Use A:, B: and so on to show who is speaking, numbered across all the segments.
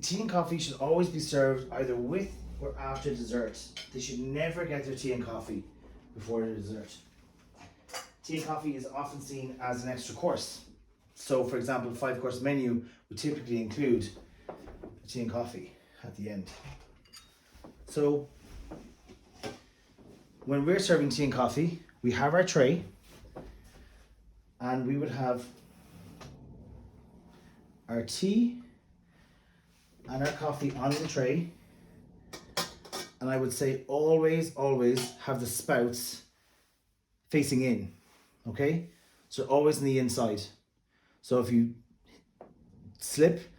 A: tea and coffee should always be served either with or after dessert. They should never get their tea and coffee before their dessert. Tea and coffee is often seen as an extra course. So for example, a 5-course menu would typically include a tea and coffee at the end. So when we're serving tea and coffee, we have our tray and we would have our tea and our coffee on the tray. And I would say always have the spouts facing in, okay? So always on the inside. So if you slip,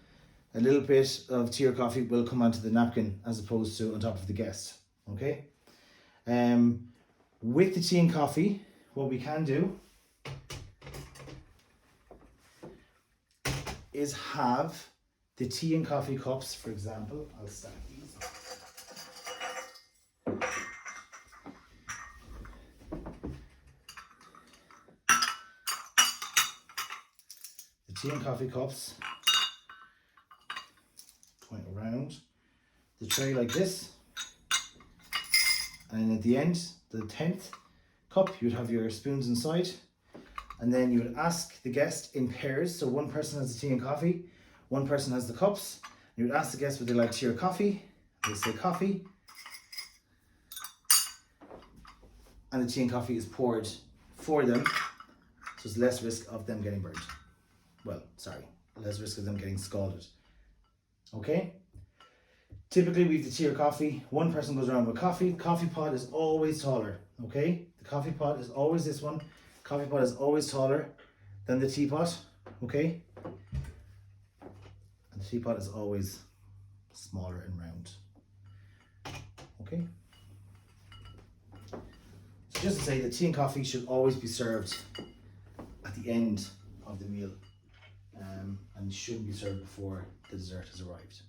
A: a little bit of tea or coffee will come onto the napkin as opposed to on top of the guest, okay? With the tea and coffee, what we can do is have the tea and coffee cups, for example. I'll stack these. The tea and coffee cups point around the tray like this, and at the end, the 10th cup, you'd have your spoons inside, and then you would ask the guest in pairs. So one person has the tea and coffee, one person has the cups. You would ask the guest would they like tea or coffee. They say coffee, and the tea and coffee is poured for them, so there's less risk of them getting burnt. Well, sorry, less risk of them getting scalded. Okay? Typically we have the tea or coffee. One person goes around with coffee. The coffee pot is always taller, okay? The coffee pot is always this one. Coffee pot is always taller than the teapot, okay? And the teapot is always smaller and round, okay? So just to say, the tea and coffee should always be served at the end of the meal, and shouldn't be served before the dessert has arrived.